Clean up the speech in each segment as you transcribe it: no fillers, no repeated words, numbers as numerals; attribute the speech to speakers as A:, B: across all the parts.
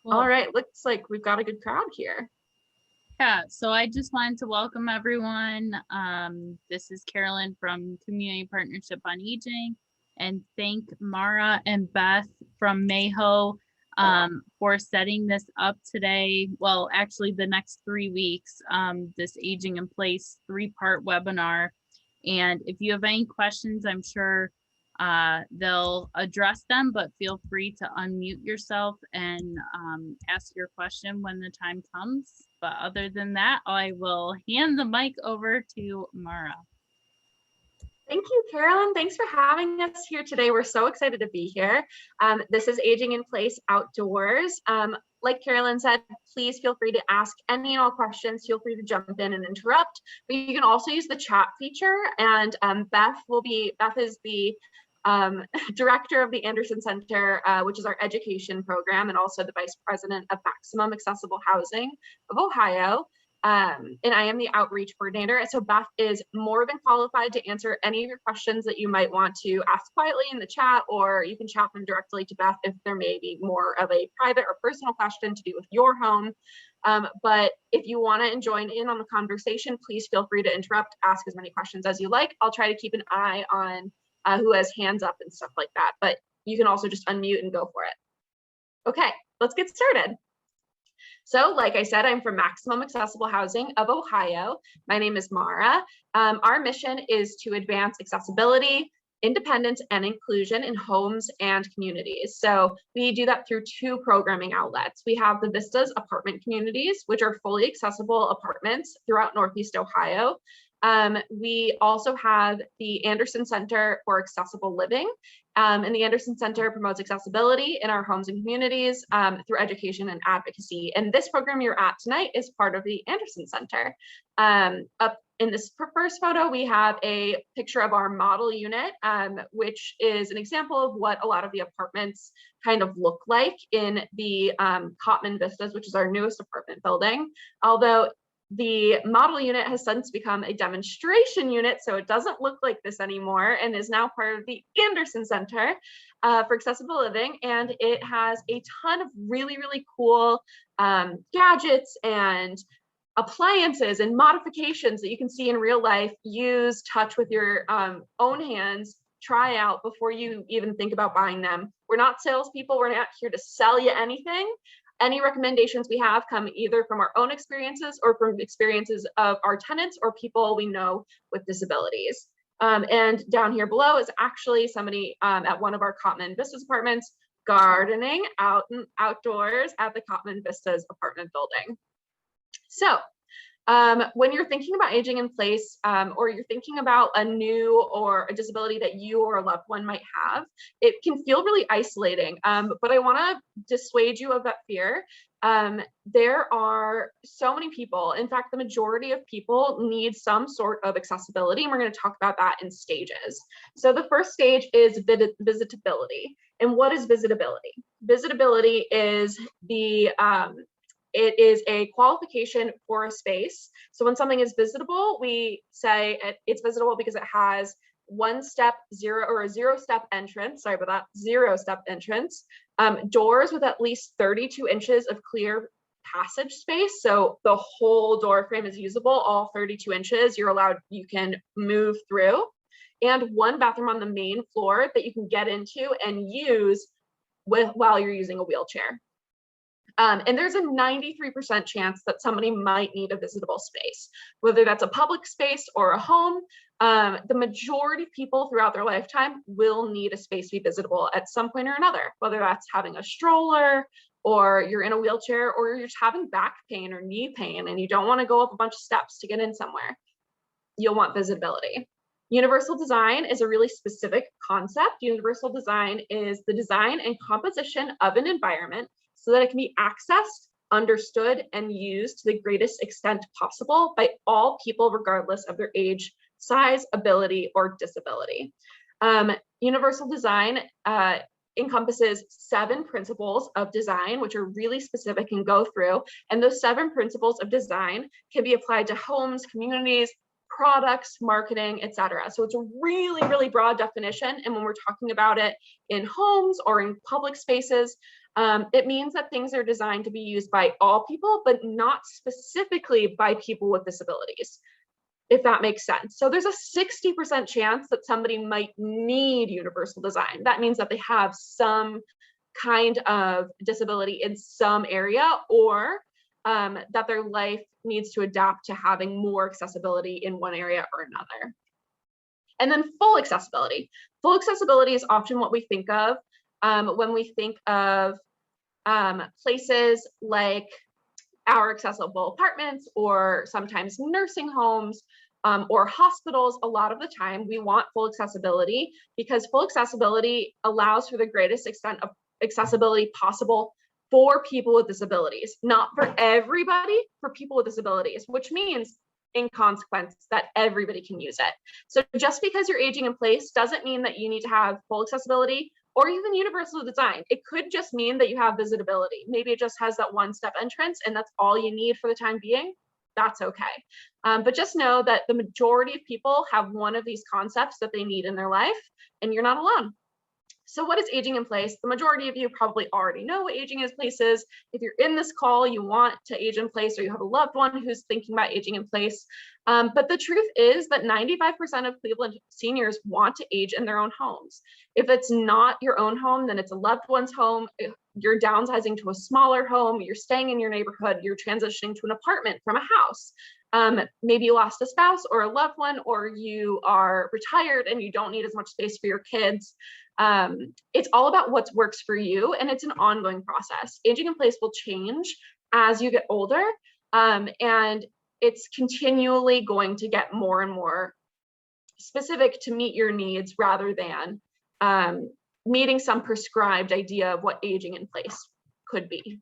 A: All
B: Cool.
A: right, looks like we've got a good crowd here.
B: Yeah, so I just wanted to welcome everyone. This is Carolyn from Community Partnership on Aging, and thank Mara and Beth from MAHO for setting this up today. Well, actually the next 3 weeks, this Aging in Place 3-part webinar. And if you have any questions, I'm sure they'll address them, but feel free to unmute yourself and ask your question when the time comes. But other than that, I will hand the mic over to Mara.
A: Thank you, Carolyn. Thanks for having us here today. We're so excited to be here. This is Aging in Place Outdoors. Like Carolyn said, please feel free to ask any and all questions. Feel free to jump in and interrupt. But you can also use the chat feature. And Beth is the director of the Anderson Center, which is our education program, and also the vice president of Maximum Accessible Housing of Ohio. And I am the outreach coordinator. And so Beth is more than qualified to answer any of your questions that you might want to ask quietly in the chat, or you can chat them directly to Beth if there may be more of a private or personal question to do with your home. But if you want to join in on the conversation, please feel free to interrupt, ask as many questions as you like. I'll try to keep an eye on who has hands up and stuff like that, but you can also just unmute and go for it. Okay, let's get started. So like I said, I'm from Maximum Accessible Housing of Ohio. My name is Mara. Our mission is to advance accessibility, independence, and inclusion in homes and communities. So we do that through 2 programming outlets. We have the Vistas apartment communities, which are fully accessible apartments throughout Northeast Ohio. We also have the Anderson Center for Accessible Living, and the Anderson Center promotes accessibility in our homes and communities through education and advocacy. And this program you're at tonight is part of the Anderson Center. Up in this first photo, we have a picture of our model unit, which is an example of what a lot of the apartments kind of look like in the Cottman Vistas, which is our newest apartment building. Although the model unit has since become a demonstration unit, so it doesn't look like this anymore and is now part of the Anderson Center for Accessible Living. And it has a ton of really, really cool gadgets and appliances and modifications that you can see in real life, use, touch with your own hands, try out before you even think about buying them. We're not salespeople. We're not here to sell you anything. Any recommendations we have come either from our own experiences or from experiences of our tenants or people we know with disabilities. And down here below is actually somebody at one of our Cottman Vistas apartments gardening outdoors at the Cottman Vistas apartment building. So when you're thinking about aging in place, or you're thinking about a new or a disability that you or a loved one might have, it can feel really isolating. But I want to dissuade you of that fear. There are so many people. In fact, the majority of people need some sort of accessibility, and we're going to talk about that in stages. So the first stage is visitability. And what is visitability? Visitability is it is a qualification for a space. So when something is visitable, we say it's visitable because it has a zero-step entrance, doors with at least 32 inches of clear passage space. So the whole door frame is usable, all 32 inches, you can move through, and 1 bathroom on the main floor that you can get into and use while you're using a wheelchair. And there's a 93% chance that somebody might need a visitable space, whether that's a public space or a home. The majority of people throughout their lifetime will need a space to be visitable at some point or another, whether that's having a stroller, or you're in a wheelchair, or you're just having back pain or knee pain and you don't want to go up a bunch of steps to get in somewhere. You'll want visitability. Universal design is a really specific concept. Universal design is the design and composition of an environment so that it can be accessed, understood, and used to the greatest extent possible by all people, regardless of their age, size, ability, or disability. Universal design encompasses 7 principles of design, which are really specific and go through. And those 7 principles of design can be applied to homes, communities, products, marketing, etc. So it's a really, really broad definition. And when we're talking about it in homes or in public spaces, It means that things are designed to be used by all people, but not specifically by people with disabilities, if that makes sense. So there's a 60% chance that somebody might need universal design. That means that they have some kind of disability in some area, or that their life needs to adapt to having more accessibility in one area or another. And then full accessibility. Full accessibility is often what we think of when we think of places like our accessible apartments, or sometimes nursing homes, or hospitals. A lot of the time we want full accessibility because full accessibility allows for the greatest extent of accessibility possible for people with disabilities, not for everybody, for people with disabilities, which means in consequence that everybody can use it. So just because you're aging in place doesn't mean that you need to have full accessibility or even universal design. It could just mean that you have visitability. Maybe it just has that one-step entrance and that's all you need for the time being. That's okay. But just know that the majority of people have one of these concepts that they need in their life, and you're not alone. So what is aging in place? The majority of you probably already know what aging in place is. If you're in this call, you want to age in place, or you have a loved one who's thinking about aging in place. But the truth is that 95% of Cleveland seniors want to age in their own homes. If it's not your own home, then it's a loved one's home. If you're downsizing to a smaller home, you're staying in your neighborhood, you're transitioning to an apartment from a house. Maybe you lost a spouse or a loved one, or you are retired and you don't need as much space for your kids. It's all about what works for you, and it's an ongoing process. Aging in place will change as you get older, and it's continually going to get more and more specific to meet your needs rather than meeting some prescribed idea of what aging in place could be.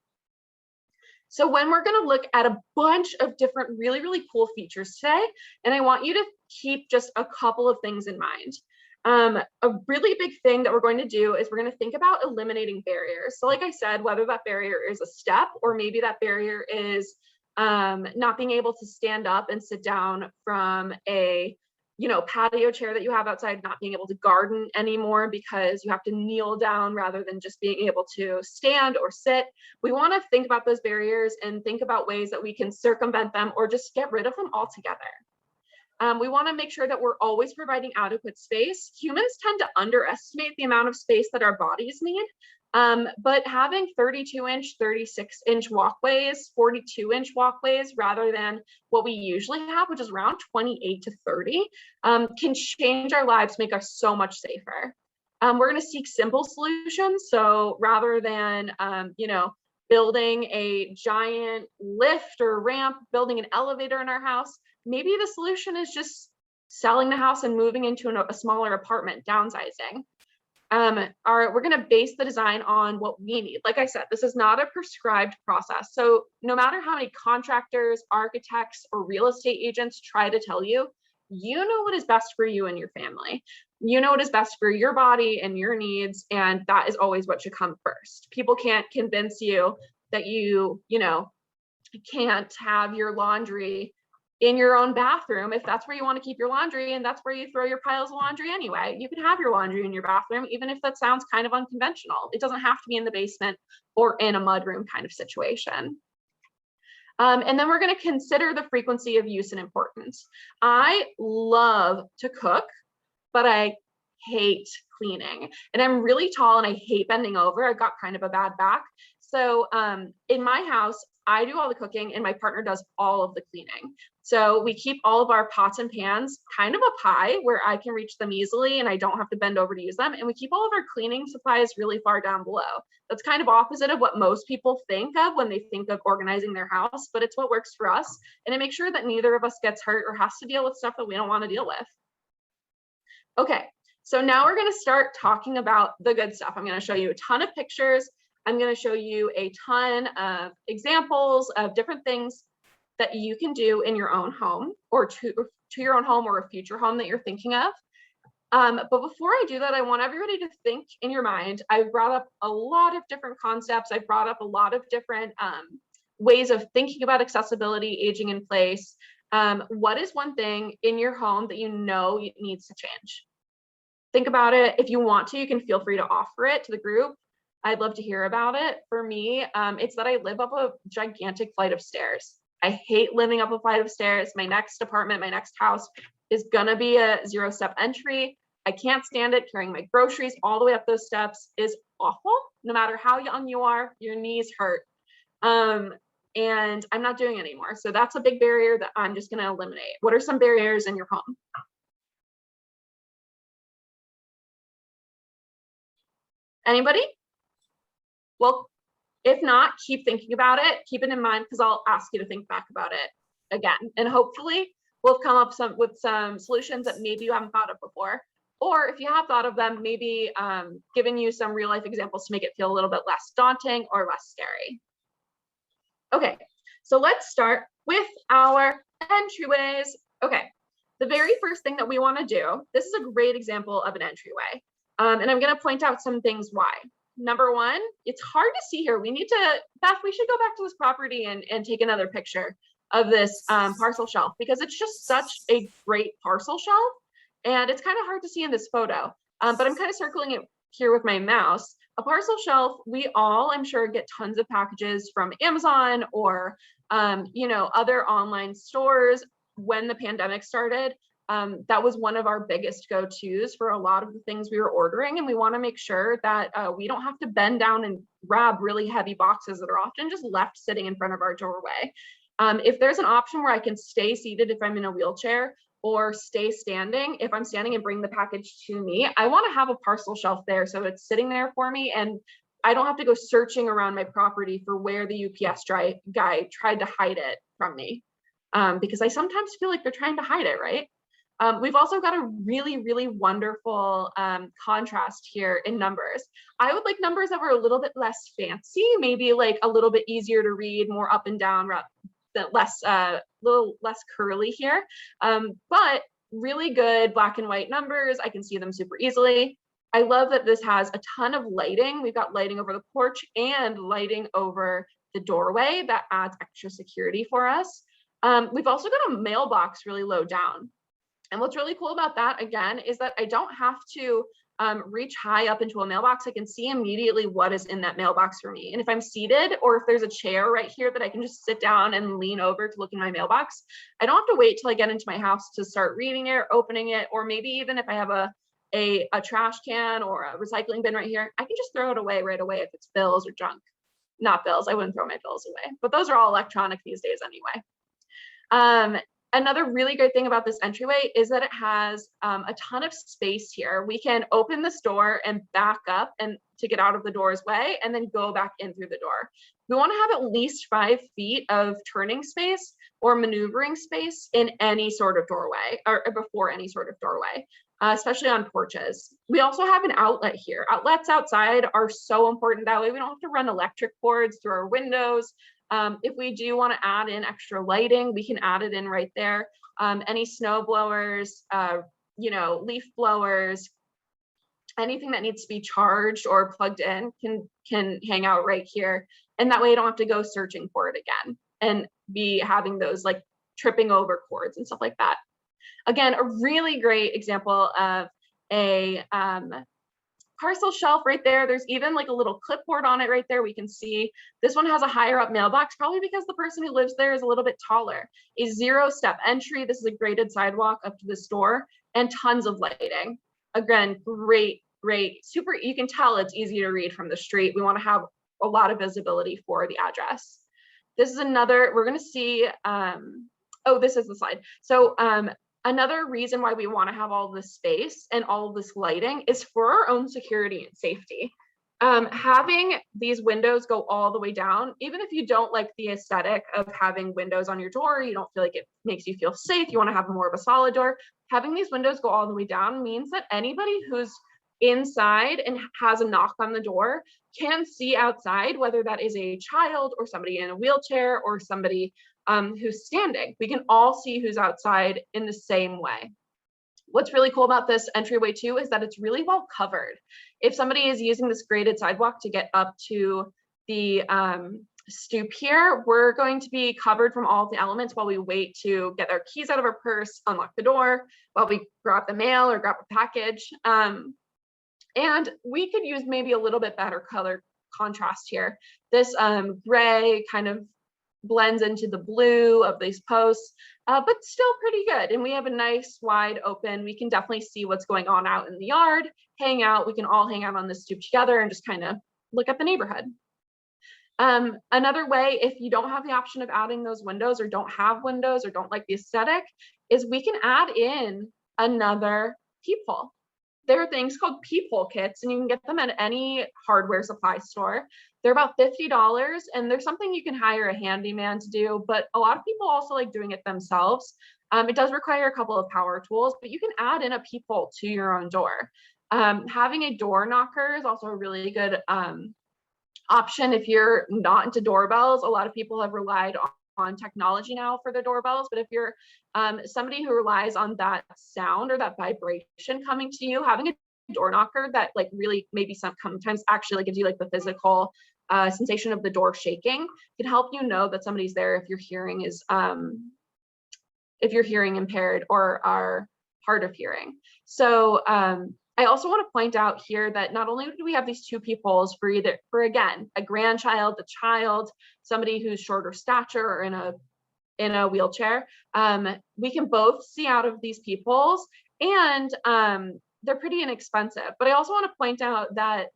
A: So when we're going to look at a bunch of different really, really cool features today, and I want you to keep just a couple of things in mind. A really big thing that we're going to do is we're going to think about eliminating barriers. So like I said, whether that barrier is a step, or maybe that barrier is not being able to stand up and sit down from a patio chair that you have outside, not being able to garden anymore because you have to kneel down rather than just being able to stand or sit. We want to think about those barriers and think about ways that we can circumvent them or just get rid of them altogether. We want to make sure that we're always providing adequate space. Humans tend to underestimate the amount of space that our bodies need. But having 32-inch, 36-inch walkways, 42-inch walkways, rather than what we usually have, which is around 28 to 30, can change our lives, make us so much safer. We're going to seek simple solutions. So rather than, building a giant lift or ramp, building an elevator in our house, maybe the solution is just selling the house and moving into a smaller apartment, downsizing. We're going to base the design on what we need. Like I said, this is not a prescribed process. So no matter how many contractors, architects, or real estate agents try to tell you, you know what is best for you and your family. You know what is best for your body and your needs, and that is always what should come first. People can't convince you that you can't have your laundry in your own bathroom if that's where you want to keep your laundry and that's where you throw your piles of laundry anyway. You can have your laundry in your bathroom, even if that sounds kind of unconventional. It doesn't have to be in the basement or in a mudroom kind of situation. And then we're going to consider the frequency of use and importance. I love to cook, but I hate cleaning, and I'm really tall and I hate bending over. I've got kind of a bad back. So in my house, I do all the cooking and my partner does all of the cleaning. So we keep all of our pots and pans kind of up high where I can reach them easily and I don't have to bend over to use them. And we keep all of our cleaning supplies really far down below. That's kind of opposite of what most people think of when they think of organizing their house, but it's what works for us. And it makes sure that neither of us gets hurt or has to deal with stuff that we don't want to deal with. Okay, so now we're going to start talking about the good stuff. I'm going to show you a ton of pictures. I'm going to show you a ton of examples of different things that you can do in your own home, or to your own home or a future home that you're thinking of. But before I do that, I want everybody to think in your mind. I've brought up a lot of different concepts. I've brought up a lot of different ways of thinking about accessibility, aging in place. What is one thing in your home that you know needs to change? Think about it. If you want to, you can feel free to offer it to the group. I'd love to hear about it. For me, it's that I live up a gigantic flight of stairs. I hate living up a flight of stairs. My next apartment, my next house is gonna be a 0-step entry. I can't stand it. Carrying my groceries all the way up those steps is awful. No matter how young you are, your knees hurt. And I'm not doing it anymore. So that's a big barrier that I'm just gonna eliminate. What are some barriers in your home? Anybody? Well, if not, keep thinking about it. Keep it in mind because I'll ask you to think back about it again. And hopefully we'll come up with some solutions that maybe you haven't thought of before. Or if you have thought of them, maybe giving you some real life examples to make it feel a little bit less daunting or less scary. Okay, so let's start with our entryways. Okay, the very first thing that we want to do, this is a great example of an entryway. And I'm going to point out some things why. Number one, it's hard to see here. We need to, Beth, we should go back to this property and take another picture of this parcel shelf because it's just such a great parcel shelf. And it's kind of hard to see in this photo, but I'm kind of circling it here with my mouse. A parcel shelf, we all, I'm sure, get tons of packages from Amazon or, other online stores. When the pandemic started, that was one of our biggest go-tos for a lot of the things we were ordering. And we want to make sure that we don't have to bend down and grab really heavy boxes that are often just left sitting in front of our doorway. If there's an option where I can stay seated if I'm in a wheelchair or stay standing, if I'm standing and bring the package to me, I want to have a parcel shelf there so it's sitting there for me and I don't have to go searching around my property for where the UPS guy tried to hide it from me, because I sometimes feel like they're trying to hide it, right? We've also got a really, really wonderful contrast here in numbers. I would like numbers that were a little bit less fancy, maybe like a little bit easier to read, more up and down, little less curly here, but really good black and white numbers. I can see them super easily. I love that this has a ton of lighting. We've got lighting over the porch and lighting over the doorway that adds extra security for us. We've also got a mailbox really low down. And what's really cool about that, again, is that I don't have to reach high up into a mailbox. I can see immediately what is in that mailbox for me. And if I'm seated or if there's a chair right here that I can just sit down and lean over to look in my mailbox, I don't have to wait till I get into my house to start reading it, or opening it, or maybe even if I have a trash can or a recycling bin right here, I can just throw it away right away if it's bills or junk. Not bills, I wouldn't throw my bills away, but those are all electronic these days anyway. Another really great thing about this entryway is that it has a ton of space here. We can open this door and back up and to get out of the door's way and then go back in through the door. We want to have at least 5 feet of turning space or maneuvering space in any sort of doorway or before any sort of doorway, especially on porches. We also have an outlet here. Outlets outside are so important. That way we don't have to run electric cords through our windows. If we do want to add in extra lighting, we can add it in right there. Any snow blowers, leaf blowers, anything that needs to be charged or plugged in can hang out right here. And that way I don't have to go searching for it again and be having those like tripping over cords and stuff like that. Again, a really great example of a parcel shelf right there. There's even like a little clipboard on it right there. We can see this one has a higher up mailbox, probably because the person who lives there is a little bit taller. A 0-step entry. This is a graded sidewalk up to the store and tons of lighting. Again, great, super, you can tell it's easy to read from the street. We want to have a lot of visibility for the address. This is another, we're going to see, this is the slide. So another reason why we want to have all this space and all of this lighting is for our own security and safety. Having these windows go all the way down, even if you don't like the aesthetic of having windows on your door, you don't feel like it makes you feel safe, you want to have more of a solid door, having these windows go all the way down means that anybody who's inside and has a knock on the door can see outside, whether that is a child or somebody in a wheelchair or somebody who's standing. We can all see who's outside in the same way. What's really cool about this entryway too is that it's really well covered. If somebody is using this graded sidewalk to get up to the stoop here, we're going to be covered from all of the elements while we wait to get our keys out of our purse, unlock the door, while we grab the mail or grab a package. And we could use maybe a little bit better contrast here. This gray kind of blends into the blue of these posts, but still pretty good. And we have a nice wide open, we can definitely see what's going on out in the yard, hang out. We can all hang out on this stoop together and just kind of look at the neighborhood. Another way, if you don't have the option of adding those windows or don't have windows or don't like the aesthetic, is we can add in another peephole. There are things called peephole kits, and you can get them at any hardware supply store. They're about $50, and there's something you can hire a handyman to do, but a lot of people also like doing it themselves. It does require a couple of power tools, but you can add in a peephole to your own door. Having a door knocker is also a really good option if you're not into doorbells. A lot of people have relied on technology now for their doorbells, but if you're somebody who relies on that sound or that vibration coming to you, having a door knocker that like really maybe sometimes actually like gives you like the physical sensation of the door shaking can help you know that somebody's there if your hearing is if you're hearing impaired or are hard of hearing. So I also want to point out here that not only do we have these two peepholes for again a grandchild, a child, somebody who's shorter stature or in a wheelchair, we can both see out of these peepholes, and they're pretty inexpensive. But I also want to point out that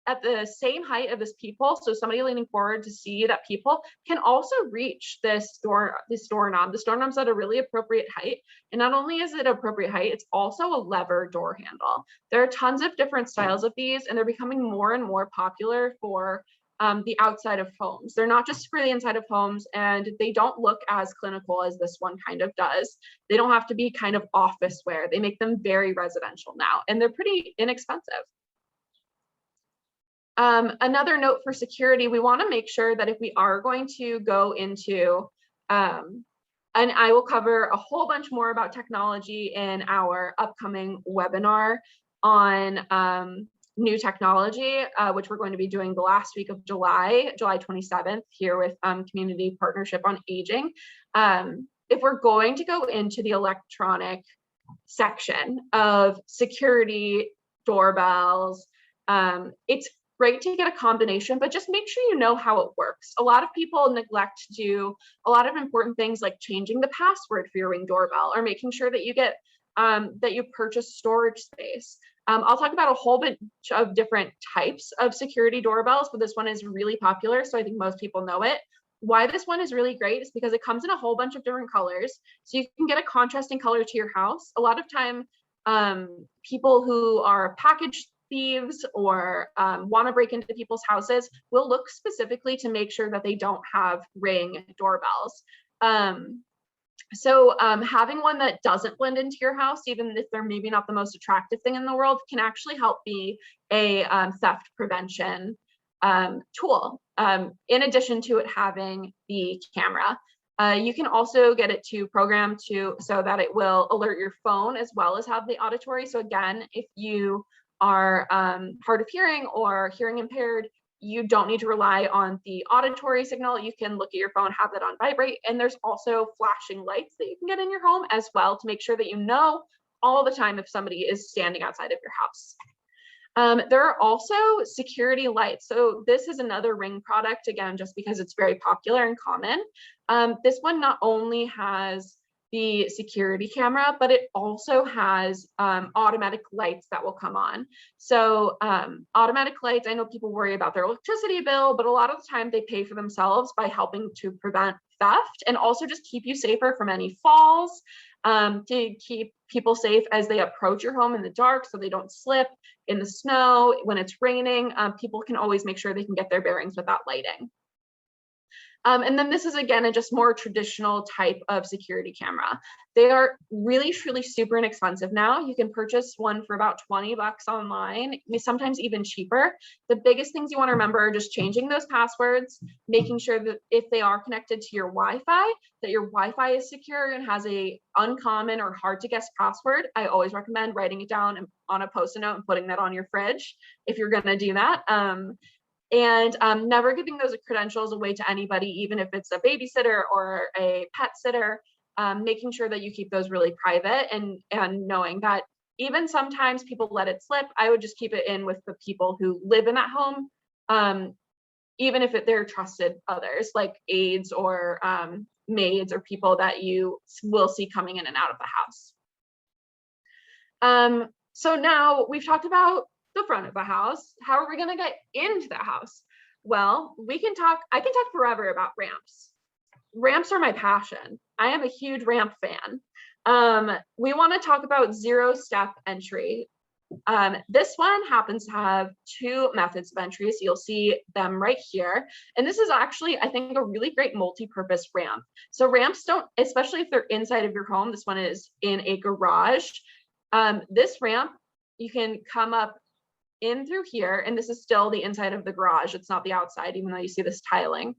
A: at the same height of this peephole, so somebody leaning forward to see that peephole can also reach this doorknob. The doorknob's at a really appropriate height. And not only is it appropriate height, it's also a lever door handle. There are tons of different styles of these, and they're becoming more and more popular for the outside of homes. They're not just for the inside of homes, and they don't look as clinical as this one kind of does. They don't have to be kind of office wear. They make them very residential now, and they're pretty inexpensive. Another note for security, we want to make sure that if we are going to go into, and I will cover a whole bunch more about technology in our upcoming webinar on new technology, which we're going to be doing the last week of July 27th here with Community Partnership on Aging. If we're going to go into the electronic section of security doorbells, it's great to get a combination, but just make sure you know how it works. A lot of people neglect to do a lot of important things like changing the password for your Ring doorbell or making sure that you get that you purchase storage space. I'll talk about a whole bunch of different types of security doorbells, but this one is really popular, so I think most people know it. Why this one is really great is because it comes in a whole bunch of different colors, so you can get a contrasting color to your house. A lot of time, people who are package thieves or want to break into people's houses will look specifically to make sure that they don't have Ring doorbells. So having one that doesn't blend into your house, even if they're maybe not the most attractive thing in the world, can actually help be a theft prevention tool. In addition to it having the camera, you can also get it to program so that it will alert your phone as well as have the auditory. So again, if you are hard of hearing or hearing impaired, you don't need to rely on the auditory signal. You can look at your phone, have that on vibrate, and there's also flashing lights that you can get in your home as well to make sure that you know all the time if somebody is standing outside of your house. There are also security lights. So this is another Ring product, again, just because it's very popular and common. This one not only has the security camera, but it also has automatic lights that will come on. So automatic lights, I know people worry about their electricity bill, but a lot of the time they pay for themselves by helping to prevent theft and also just keep you safer from any falls, to keep people safe as they approach your home in the dark so they don't slip in the snow. When it's raining, people can always make sure they can get their bearings without lighting. And then this is again a just more traditional type of security camera. They are really, truly super inexpensive now. You can purchase one for about 20 bucks online, sometimes even cheaper. The biggest things you want to remember are just changing those passwords, making sure that if they are connected to your Wi-Fi, that your Wi-Fi is secure and has a uncommon or hard to guess password. I always recommend writing it down on a Post-it note and putting that on your fridge if you're going to do that. And never giving those credentials away to anybody, even if it's a babysitter or a pet sitter, making sure that you keep those really private and knowing that even sometimes people let it slip. I would just keep it in with the people who live in that home even if they're trusted others like aides or maids or people that you will see coming in and out of the house. So now we've talked about the front of the house. How are we going to get into the house? Well, I can talk forever about ramps. Ramps are my passion. I am a huge ramp fan. We want to talk about 0-step entry. This one happens to have 2 methods of entry, so you'll see them right here. And this is actually, I think, a really great multi-purpose ramp. So ramps don't, especially if they're inside of your home, this one is in a garage. This ramp, you can come up in through here, and this is still the inside of the garage. It's not the outside, even though you see this tiling.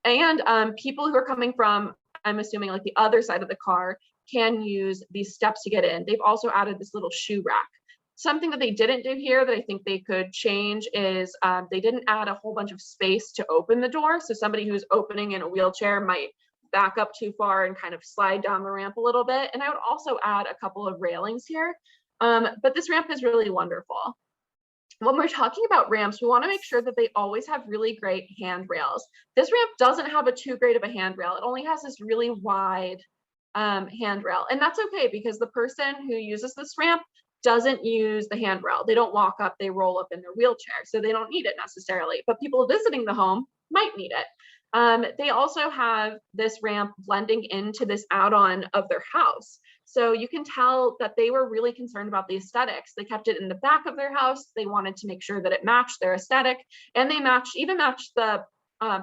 A: And people who are coming from, I'm assuming, like the other side of the car can use these steps to get in. They've also added this little shoe rack. Something that they didn't do here that I think they could change is they didn't add a whole bunch of space to open the door. So somebody who's opening in a wheelchair might back up too far and kind of slide down the ramp a little bit. And I would also add a couple of railings here. But this ramp is really wonderful. When we're talking about ramps, we want to make sure that they always have really great handrails. This ramp doesn't have a too great of a handrail. It only has this really wide handrail. And that's okay, because the person who uses this ramp doesn't use the handrail. They don't walk up, they roll up in their wheelchair. So they don't need it necessarily, but people visiting the home might need it. They also have this ramp blending into this add-on of their house. So you can tell that they were really concerned about the aesthetics. They kept it in the back of their house. They wanted to make sure that it matched their aesthetic, and they even matched the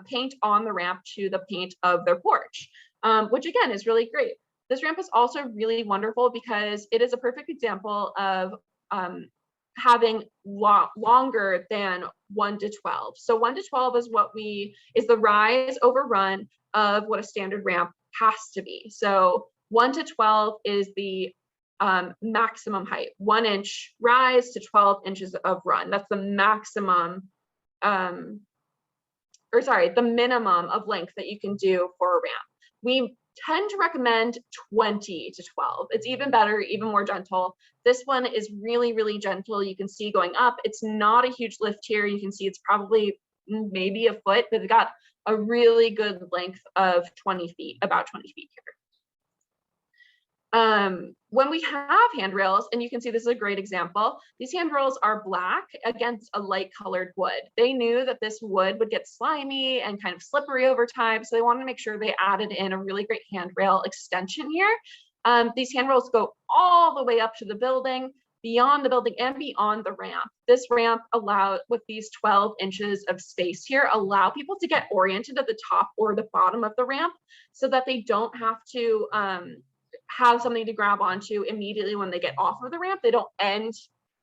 A: paint on the ramp to the paint of their porch, which again is really great. This ramp is also really wonderful because it is a perfect example of having longer than 1 to 12. So 1 to 12 is the rise over run of what a standard ramp has to be. So 1 to 12 is the maximum height, 1 inch rise to 12 inches of run. That's the maximum, the minimum of length that you can do for a ramp. We tend to recommend 20 to 12. It's even better, even more gentle. This one is really, really gentle. You can see going up. It's not a huge lift here. You can see it's probably maybe a foot, but it's got a really good length of 20 feet, about 20 feet here. When we have handrails, and you can see this is a great example, these handrails are black against a light colored wood. They knew that this wood would get slimy and kind of slippery over time, so they wanted to make sure they added in a really great handrail extension here. These handrails go all the way up to the building, beyond the building, and beyond the ramp. This ramp with these 12 inches of space here, allow people to get oriented at the top or the bottom of the ramp so that they don't have to have something to grab onto immediately when they get off of the ramp. They don't end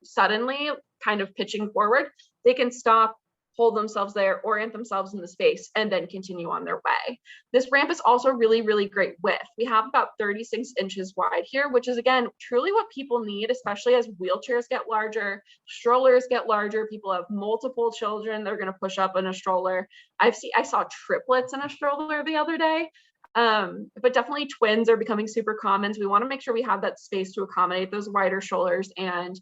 A: suddenly kind of pitching forward. They can stop, hold themselves there, orient themselves in the space, and then continue on their way. This ramp is also really, really great width. We have about 36 inches wide here, which is, again, truly what people need, especially as wheelchairs get larger, strollers get larger, people have multiple children they're going to push up in a stroller. I saw triplets in a stroller the other day. But definitely twins are becoming super common. So we want to make sure we have that space to accommodate those wider strollers and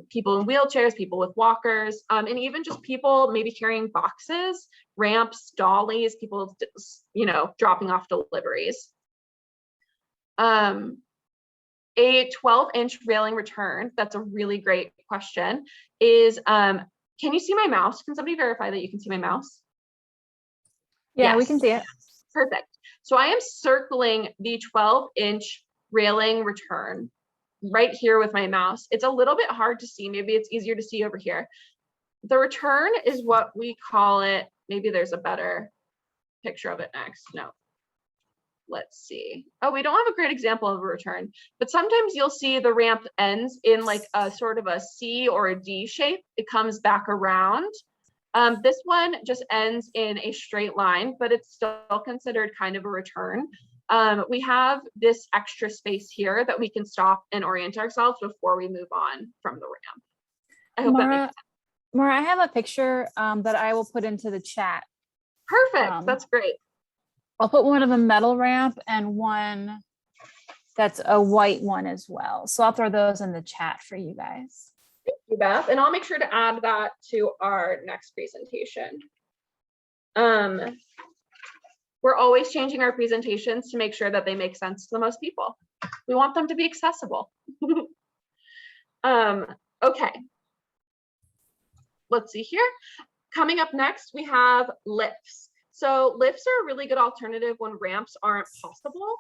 A: people in wheelchairs, people with walkers, and even just people maybe carrying boxes, ramps, dollies, people, dropping off deliveries. A 12-inch railing return, that's a really great question, is, can you see my mouse? Can somebody verify that you can see my mouse?
C: Yeah,
A: yes.
C: We can see it.
A: Perfect. So I am circling the 12-inch railing return right here with my mouse. It's a little bit hard to see. Maybe it's easier to see over here. The return is what we call it. Maybe there's a better picture of it next. No. Let's see. Oh, we don't have a great example of a return, but sometimes you'll see the ramp ends in like a sort of a C or a D shape. It comes back around. This one just ends in a straight line, but it's still considered kind of a return. We have this extra space here that we can stop and orient ourselves before we move on from the ramp. I hope that makes sense.
C: Mara, I have a picture that I will put into the chat.
A: Perfect. That's great.
C: I'll put one of a metal ramp and one that's a white one as well. So I'll throw those in the chat for you guys.
A: Thank you, Beth. And I'll make sure to add that to our next presentation. We're always changing our presentations to make sure that they make sense to the most people. We want them to be accessible. Okay. Let's see here. Coming up next, we have lifts. So lifts are a really good alternative when ramps aren't possible,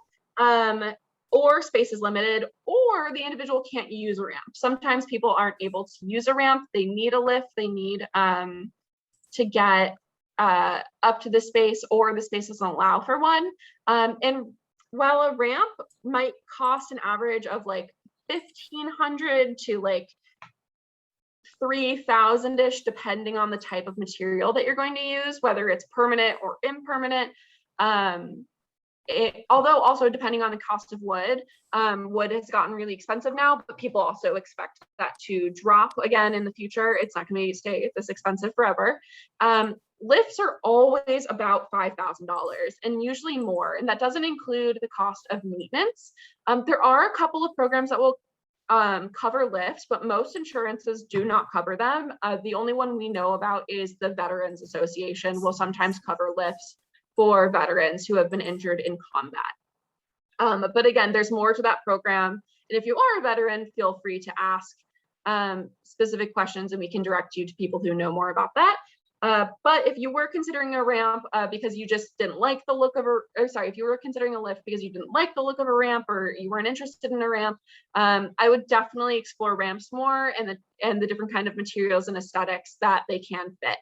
A: or space is limited, or the individual can't use a ramp. Sometimes people aren't able to use a ramp. They need a lift. They need to get up to the space, or the space doesn't allow for one. And while a ramp might cost an average of like $1,500 to like $3,000-ish, depending on the type of material that you're going to use, whether it's permanent or impermanent. Although also depending on the cost of wood, wood has gotten really expensive now, but people also expect that to drop again in the future. It's not going to stay this expensive forever. Lifts are always about $5,000 and usually more, and that doesn't include the cost of maintenance. There are a couple of programs that will cover lifts, but most insurances do not cover them. The only one we know about is the Veterans Association will sometimes cover lifts for veterans who have been injured in combat. But again, there's more to that program. And if you are a veteran, feel free to ask specific questions and we can direct you to people who know more about that. But if you were considering a ramp because you just didn't like the look of if you were considering a lift because you didn't like the look of a ramp or you weren't interested in a ramp, I would definitely explore ramps more and the different kind of materials and aesthetics that they can fit.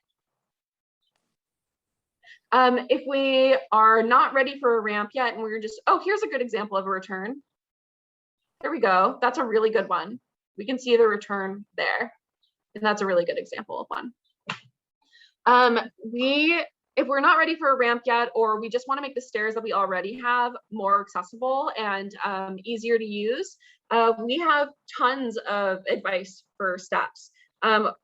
A: If we are not ready for a ramp yet and we're just, here's a good example of a return. There we go. That's a really good one. We can see the return there. And that's a really good example of one. If we're not ready for a ramp yet, or we just want to make the stairs that we already have more accessible and easier to use, we have tons of advice for steps.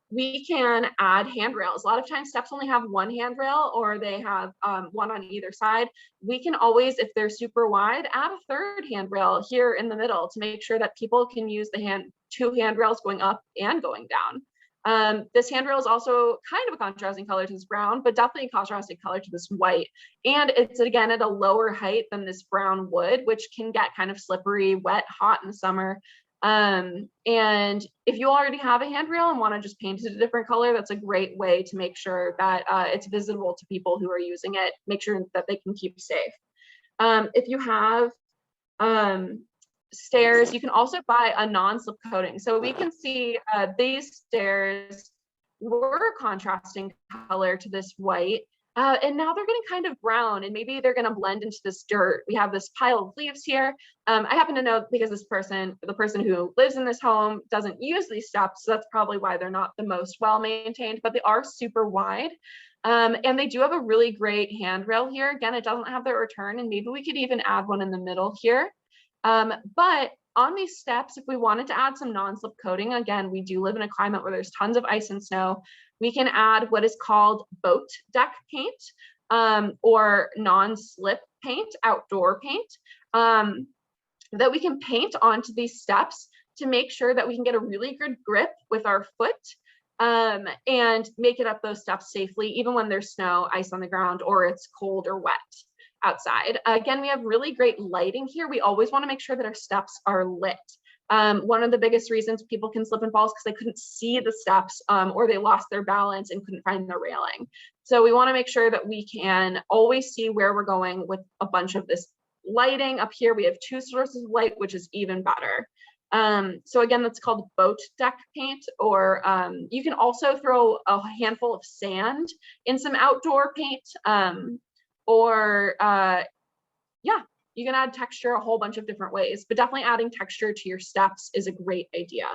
A: We can add handrails. A lot of times steps only have one handrail or they have one on either side. We can always, if they're super wide, add a third handrail here in the middle to make sure that people can use the two handrails going up and going down. This handrail is also kind of a contrasting color to this brown, but definitely a contrasting color to this white. And it's again at a lower height than this brown wood, which can get kind of slippery, wet, hot in the summer. And if you already have a handrail and want to just paint it a different color, that's a great way to make sure that it's visible to people who are using it, make sure that they can keep safe. If you have stairs, you can also buy a non-slip coating. So we can see these stairs were a contrasting color to this white, and now they're getting kind of brown and maybe they're going to blend into this dirt. We have this pile of leaves here. I happen to know because the person who lives in this home doesn't use these steps, so that's probably why they're not the most well maintained, but they are super wide. And they do have a really great handrail here. Again, it doesn't have the return, and maybe we could even add one in the middle here. But on these steps, if we wanted to add some non-slip coating, again, we do live in a climate where there's tons of ice and snow, we can add what is called boat deck paint, or non-slip paint, outdoor paint, that we can paint onto these steps to make sure that we can get a really good grip with our foot, and make it up those steps safely, even when there's snow, ice on the ground, or it's cold or wet outside. Again, we have really great lighting here. We always want to make sure that our steps are lit. One of the biggest reasons people can slip and fall is because they couldn't see the steps, or they lost their balance and couldn't find the railing. So we want to make sure that we can always see where we're going with a bunch of this lighting. Up here, we have two sources of light, which is even better. So again, that's called boat deck paint, or you can also throw a handful of sand in some outdoor paint, or yeah, you can add texture a whole bunch of different ways, but definitely adding texture to your steps is a great idea.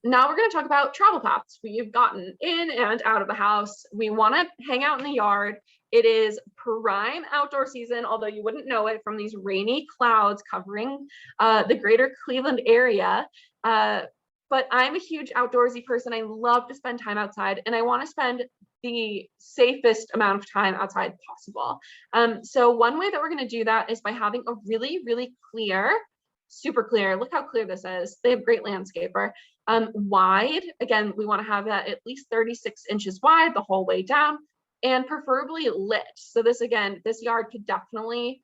A: Now we're going to talk about travel paths. We've gotten in and out of the house. We want to hang out in the yard. It is prime outdoor season, although you wouldn't know it from these rainy clouds covering the greater Cleveland area. But I'm a huge outdoorsy person. I love to spend time outside, and I want to spend the safest amount of time outside possible. So one way that we're going to do that is by having a really, really clear super clear. Look how clear this is. They have great landscaper. Wide, again, we want to have that at least 36 inches wide the whole way down, and preferably lit. So this, again, this yard could definitely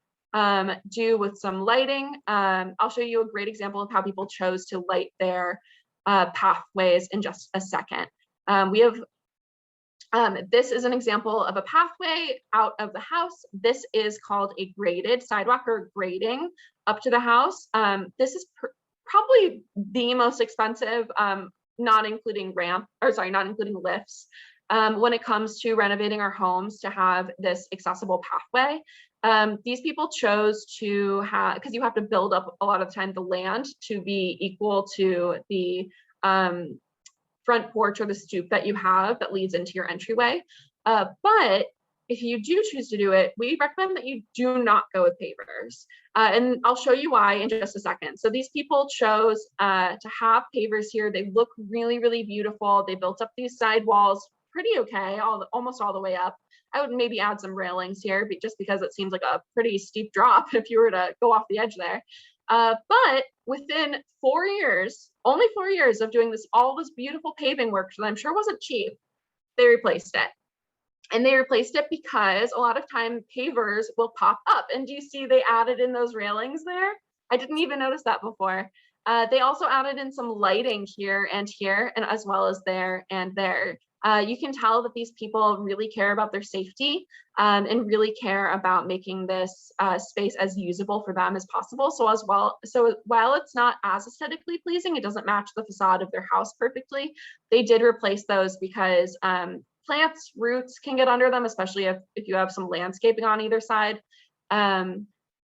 A: do with some lighting. I'll show you a great example of how people chose to light their pathways in just a second. We have this is an example of a pathway out of the house. This is called a graded sidewalk or grading up to the house. This is probably the most expensive, not including not including lifts, when it comes to renovating our homes to have this accessible pathway. These people chose to have, because you have to build up a lot of the time the land to be equal to the front porch or the stoop that you have that leads into your entryway. But if you do choose to do it, we recommend that you do not go with pavers. And I'll show you why in just a second. So these people chose to have pavers here. They look really, really beautiful. They built up these side walls pretty okay, almost all the way up. I would maybe add some railings here, just because it seems like a pretty steep drop if you were to go off the edge there. But within 4 years, only 4 years of doing all this beautiful paving work that I'm sure wasn't cheap, they replaced it. And they replaced it because a lot of time pavers will pop up. And do you see they added in those railings there? I didn't even notice that before. They also added in some lighting here, and as well as there and there. You can tell that these people really care about their safety and really care about making this space as usable for them as possible. So while it's not as aesthetically pleasing, it doesn't match the facade of their house perfectly. They did replace those because plants, roots can get under them, especially if you have some landscaping on either side.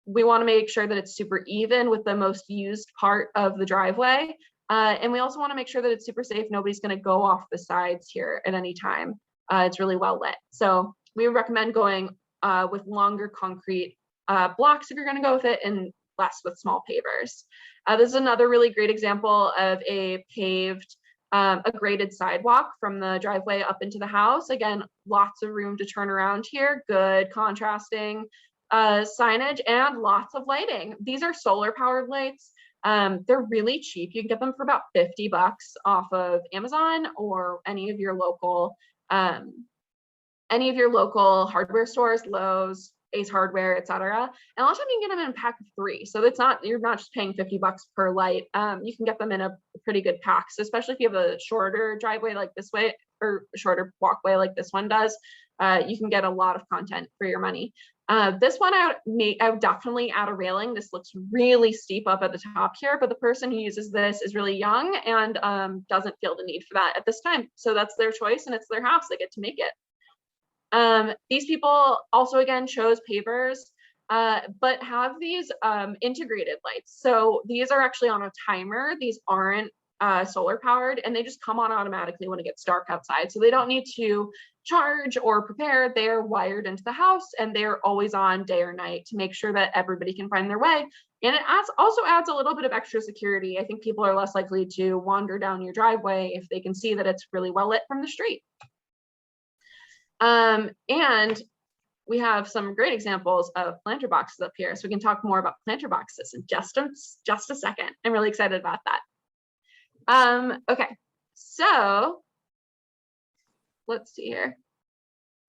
A: We want to make sure that it's super even with the most used part of the driveway. And we also want to make sure that it's super safe. Nobody's going to go off the sides here at any time. It's really well lit. So we would recommend going with longer concrete blocks if you're going to go with it, and less with small pavers. This is another really great example of a graded sidewalk from the driveway up into the house. Again, lots of room to turn around here, good contrasting signage, and lots of lighting. These are solar powered lights. They're really cheap. You can get them for about $50 off of Amazon or any of your local hardware stores, Lowe's, Ace Hardware, etc. And a lot of times you can get them in a pack of 3. So you're not just paying $50 per light. You can get them in a pretty good pack. So especially if you have a shorter driveway like this way, or a shorter walkway like this one does, you can get a lot of content for your money. This one I would definitely add a railing. This looks really steep up at the top here, but the person who uses this is really young and doesn't feel the need for that at this time. So that's their choice, and it's their house. They get to make it. These people also, again, chose pavers, but have these integrated lights. So these are actually on a timer. These aren't solar powered, and they just come on automatically when it gets dark outside. So they don't need to charge or prepare. They're wired into the house, and they're always on day or night to make sure that everybody can find their way. And it also adds a little bit of extra security. I think people are less likely to wander down your driveway if they can see that it's really well lit from the street. And we have some great examples of planter boxes up here. So we can talk more about planter boxes in just a second. I'm really excited about that. Okay, so let's see here.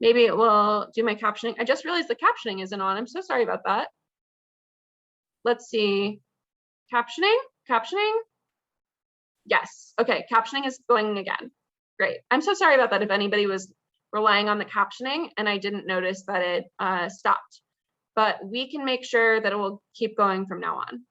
A: Maybe it will do my captioning. I just realized the captioning isn't on. I'm so sorry about that. Let's see. Captioning. Yes. Okay, captioning is going again. Great. I'm so sorry about that if anybody was relying on the captioning and I didn't notice that it stopped. But we can make sure that it will keep going from now on.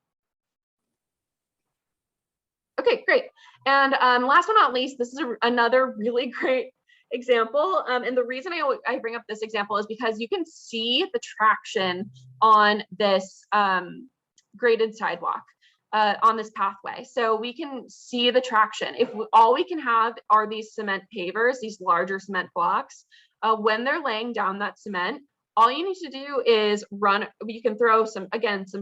A: Okay, great. And last but not least, this is another really great example. And the reason I bring up this example is because you can see the traction on this graded sidewalk, on this pathway. So we can see the traction. If all we can have are these cement pavers, these larger cement blocks, when they're laying down that cement, all you need to do is you can throw some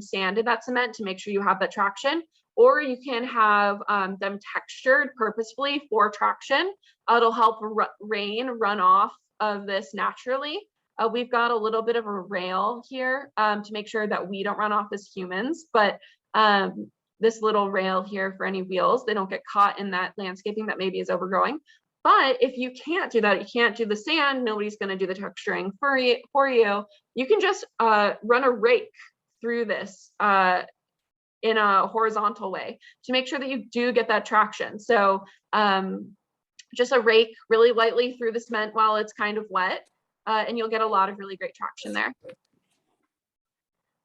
A: sand in that cement to make sure you have that traction, or you can have them textured purposefully for traction. It'll help rain run off of this naturally. We've got a little bit of a rail here to make sure that we don't run off as humans, but this little rail here for any wheels. They don't get caught in that landscaping that maybe is overgrowing. But if you can't do that, you can't do the sand, nobody's going to do the texturing for you. You can just run a rake through this in a horizontal way to make sure that you do get that traction. So just a rake really lightly through the cement while it's kind of wet, and you'll get a lot of really great traction there.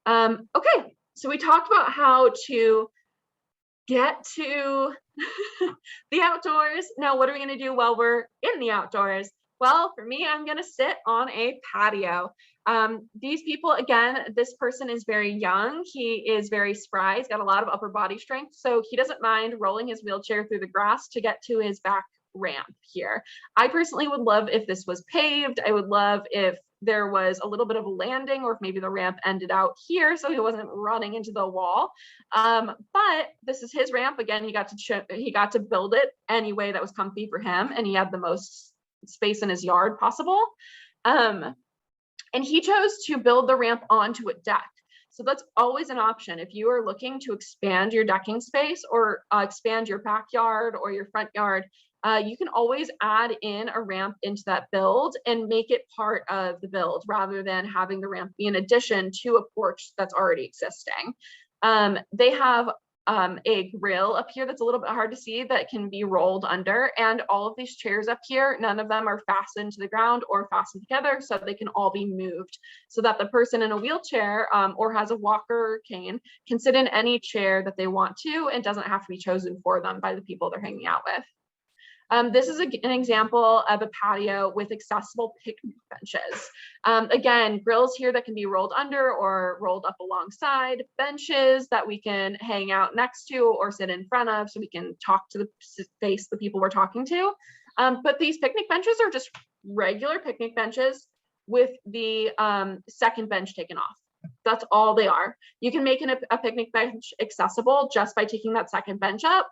A: Okay, so we talked about how to get to the outdoors. Now, what are we going to do while we're in the outdoors? Well, for me, I'm going to sit on a patio. These people, again, this person is very young. He is very spry. He's got a lot of upper body strength. So he doesn't mind rolling his wheelchair through the grass to get to his back ramp here. I personally would love if this was paved. I would love if there was a little bit of a landing, or if maybe the ramp ended out here so he wasn't running into the wall. But this is his ramp. Again, he got to build it any way that was comfy for him, and he had the most space in his yard possible. And he chose to build the ramp onto a deck. So that's always an option. If you are looking to expand your decking space or expand your backyard or your front yard, you can always add in a ramp into that build and make it part of the build rather than having the ramp be an addition to a porch that's already existing. They have a grill up here that's a little bit hard to see that can be rolled under, and all of these chairs up here, none of them are fastened to the ground or fastened together, so they can all be moved so that the person in a wheelchair or has a walker or cane can sit in any chair that they want to and doesn't have to be chosen for them by the people they're hanging out with. This is an example of a patio with accessible picnic benches. Again, grills here that can be rolled under or rolled up alongside, benches that we can hang out next to or sit in front of so we can talk to the people we're talking to. But these picnic benches are just regular picnic benches with the second bench taken off. That's all they are. You can make a picnic bench accessible just by taking that second bench off.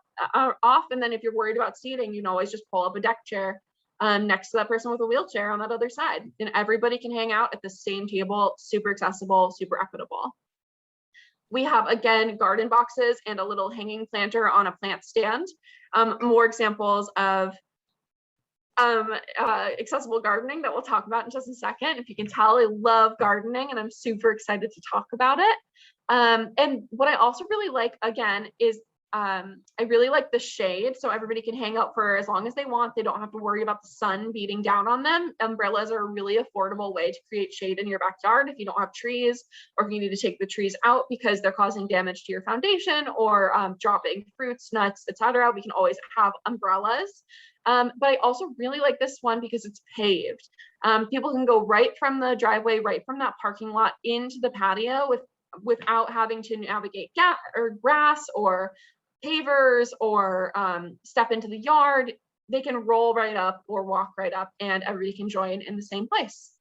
A: And then if you're worried about seating, you can always just pull up a deck chair next to that person with a wheelchair on that other side. And everybody can hang out at the same table, super accessible, super equitable. We have, again, garden boxes and a little hanging planter on a plant stand. More examples of accessible gardening that we'll talk about in just a second. If you can tell, I love gardening and I'm super excited to talk about it. And what I also really like, again, is I really like the shade, so everybody can hang out for as long as they want. They don't have to worry about the sun beating down on them. Umbrellas are a really affordable way to create shade in your backyard if you don't have trees, or if you need to take the trees out because they're causing damage to your foundation or dropping fruits, nuts, etc. We can always have umbrellas. But I also really like this one because it's paved. People can go right from the driveway, right from that parking lot into the patio without having to navigate grass or pavers or step into the yard. They can roll right up or walk right up and everybody can join in the same place.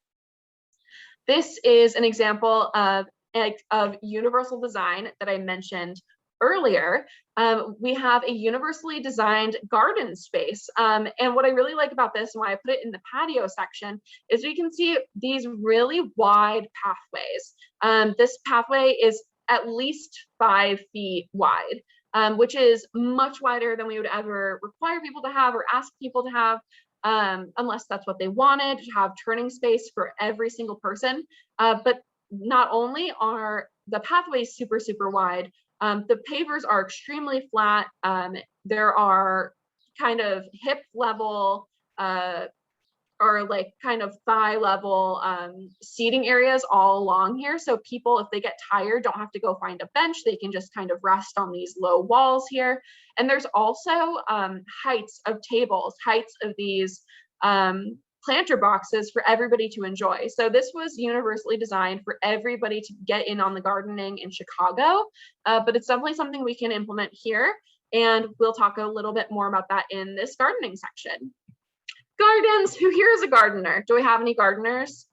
A: This is an example of universal design that I mentioned earlier. We have a universally designed garden space. And what I really like about this and why I put it in the patio section is we can see these really wide pathways. This pathway is at least 5 feet wide, which is much wider than we would ever require people to have or ask people to have, unless that's what they wanted, to have turning space for every single person. But not only are the pathways super, super wide, the pavers are extremely flat. There are kind of hip level or like kind of thigh level seating areas all along here. So people, if they get tired, don't have to go find a bench. They can just kind of rest on these low walls here. And there's also heights of tables, heights of these planter boxes for everybody to enjoy. So this was universally designed for everybody to get in on the gardening in Chicago, but it's definitely something we can implement here. And we'll talk a little bit more about that in this gardening section. Gardens, who here is a gardener? Do we have any gardeners?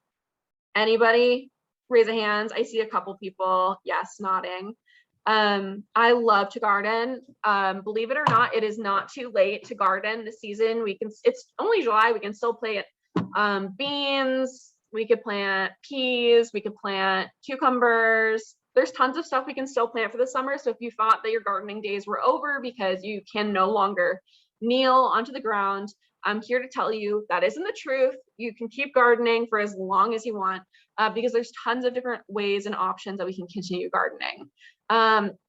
A: Anybody? Raise a hand. I see a couple people, yes, nodding. I love to garden. Believe it or not, it is not too late to garden this season. It's only July, we can still plant beans, we could plant peas, we could plant cucumbers, there's tons of stuff we can still plant for the summer. So if you thought that your gardening days were over because you can no longer kneel onto the ground, I'm here to tell you that isn't the truth. You can keep gardening for as long as you want, because there's tons of different ways and options that we can continue gardening.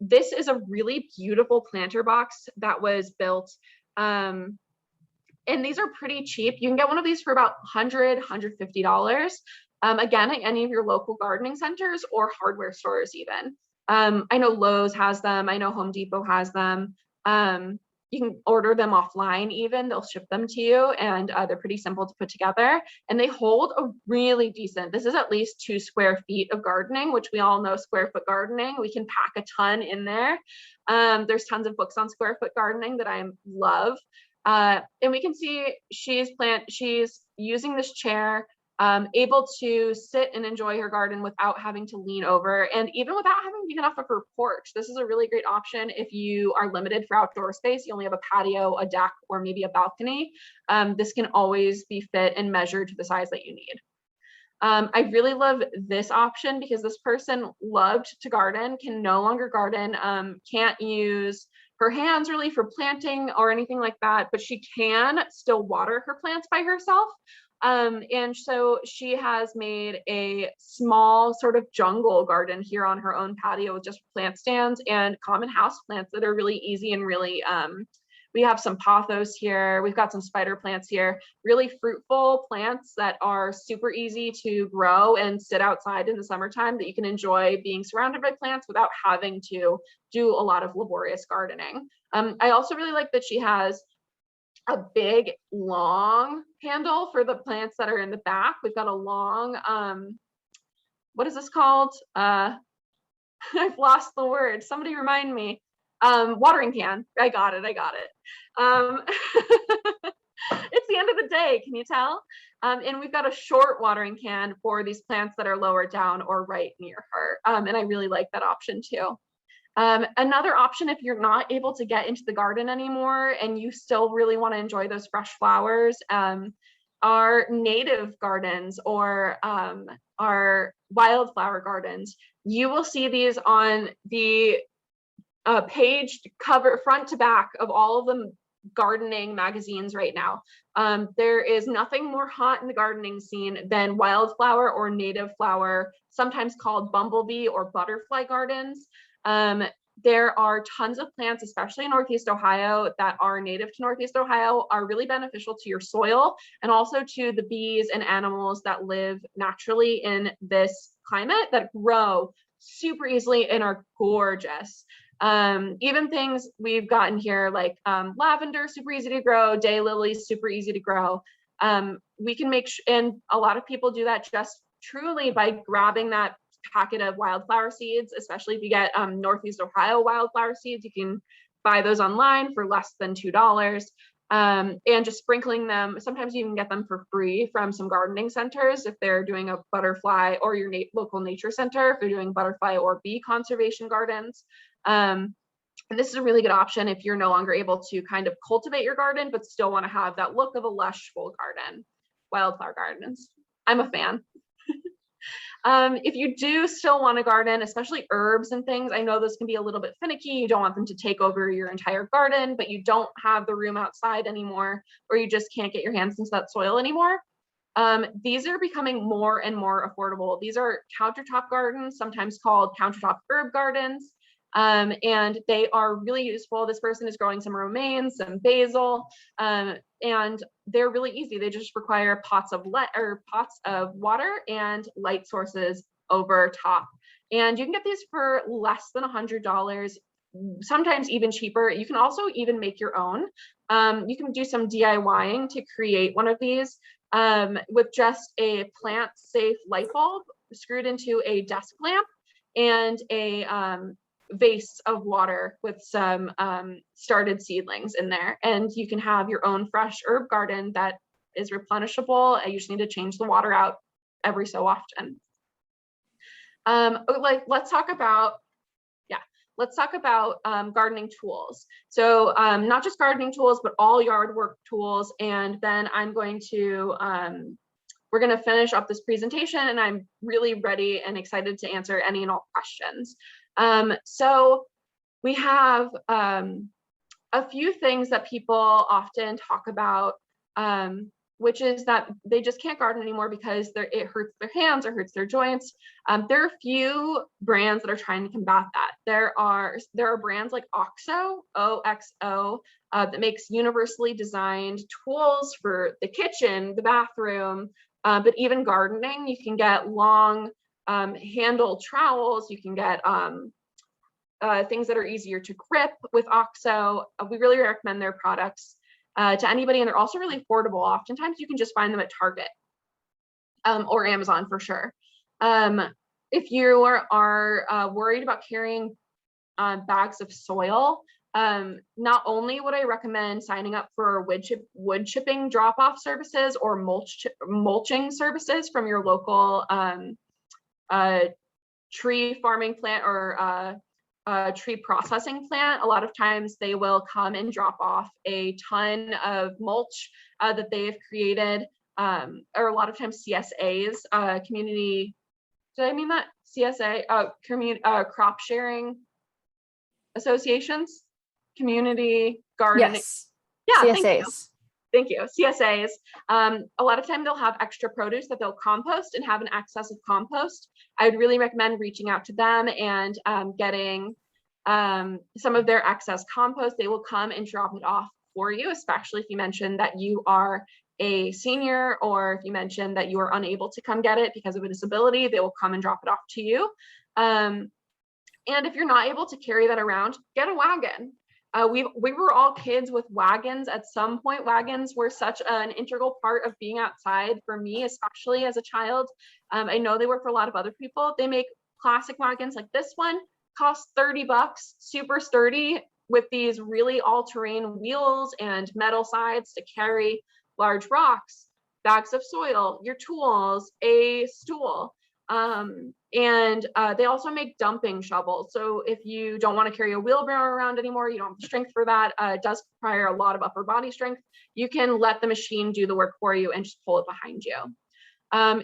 A: This is a really beautiful planter box that was built. And these are pretty cheap. You can get one of these for about $100, $150. Again, at any of your local gardening centers or hardware stores even. I know Lowe's has them. I know Home Depot has them. You can order them offline even, they'll ship them to you, and they're pretty simple to put together. And they hold a really decent, this is at least 2 square feet of gardening, which we all know square foot gardening. We can pack a ton in there. There's tons of books on square foot gardening that I love. And we can see she's using this chair, able to sit and enjoy her garden without having to lean over, and even without having to get off of her porch. This is a really great option if you are limited for outdoor space. You only have a patio, a deck, or maybe a balcony. This can always be fit and measured to the size that you need. I really love this option because this person loved to garden, can no longer garden, can't use her hands really for planting or anything like that, but she can still water her plants by herself. And so she has made a small sort of jungle garden here on her own patio with just plant stands and common house plants that are really easy and really, we have some pothos here. We've got some spider plants here, really fruitful plants that are super easy to grow and sit outside in the summertime that you can enjoy being surrounded by plants without having to do a lot of laborious gardening. I also really like that she has a big long handle for the plants that are in the back. We've got a long, what is this called? I've lost the word. Somebody remind me. Watering can. I got it. It's the end of the day, can you tell? And we've got a short watering can for these plants that are lower down or right near her. And I really like that option too. Another option, if you're not able to get into the garden anymore and you still really want to enjoy those fresh flowers, are native gardens or our wildflower gardens. You will see these on the page cover, front to back of all of the gardening magazines right now. There is nothing more hot in the gardening scene than wildflower or native flower, sometimes called bumblebee or butterfly gardens. There are tons of plants, especially in Northeast Ohio, that are native to Northeast Ohio, are really beneficial to your soil and also to the bees and animals that live naturally in this climate that grow super easily and are gorgeous. Even things we've gotten here like lavender, super easy to grow, daylilies, super easy to grow. We can make, and a lot of people do that just truly by grabbing that packet of wildflower seeds, especially if you get Northeast Ohio wildflower seeds. You can buy those online for less than $2, and just sprinkling them. Sometimes you can get them for free from some gardening centers if they're doing a butterfly, or your local nature center if they're doing butterfly or bee conservation gardens. And this is a really good option if you're no longer able to kind of cultivate your garden but still want to have that look of a lush full garden. Wildflower gardens, I'm a fan. If you do still want to garden, especially herbs and things, I know those can be a little bit finicky. You don't want them to take over your entire garden, but you don't have the room outside anymore, or you just can't get your hands into that soil anymore. These are becoming more and more affordable. These are countertop gardens, sometimes called countertop herb gardens. And they are really useful. This person is growing some romaine, some basil, and they're really easy. They just require pots of water and light sources over top. And you can get these for less than $100, sometimes even cheaper. You can also even make your own. You can do some DIYing to create one of these with just a plant-safe light bulb screwed into a desk lamp and a vase of water with some started seedlings in there, and you can have your own fresh herb garden that is replenishable. You just need to change the water out every so often. Let's talk about gardening tools. So not just gardening tools, but all yard work tools. And then we're we're going to finish up this presentation, and I'm really ready and excited to answer any and all questions. So we have a few things that people often talk about, which is that they just can't garden anymore because it hurts their hands or hurts their joints. There are a few brands that are trying to combat that. There are brands like OXO, OXO, that makes universally designed tools for the kitchen, the bathroom, but even gardening. You can get long handled trowels. You can get things that are easier to grip with OXO. We really recommend their products to anybody, and they're also really affordable. Oftentimes you can just find them at Target or Amazon for sure. If you are worried about carrying bags of soil, not only would I recommend signing up for wood chipping drop-off services or mulching services from your local tree farming plant or tree processing plant. A lot of times they will come and drop off a ton of mulch that they've created, or a lot of times CSAs, community, did I mean that? CSA, crop sharing associations, community gardening.
C: Yes.
A: Yeah,
C: CSAs.
A: Thank you. CSAs. A lot of time they'll have extra produce that they'll compost and have an excess of compost. I would really recommend reaching out to them and getting some of their excess compost. They will come and drop it off for you, especially if you mention that you are a senior, or if you mention that you are unable to come get it because of a disability, they will come and drop it off to you. And if you're not able to carry that around, get a wagon. We were all kids with wagons at some point. Wagons were such an integral part of being outside for me, especially as a child. I know they work for a lot of other people. They make classic wagons like this one, costs $30, super sturdy, with these really all-terrain wheels and metal sides to carry large rocks, bags of soil, your tools, a stool. And they also make dumping shovels. So if you don't want to carry a wheelbarrow around anymore, you don't have the strength for that, it does require a lot of upper body strength, you can let the machine do the work for you and just pull it behind you.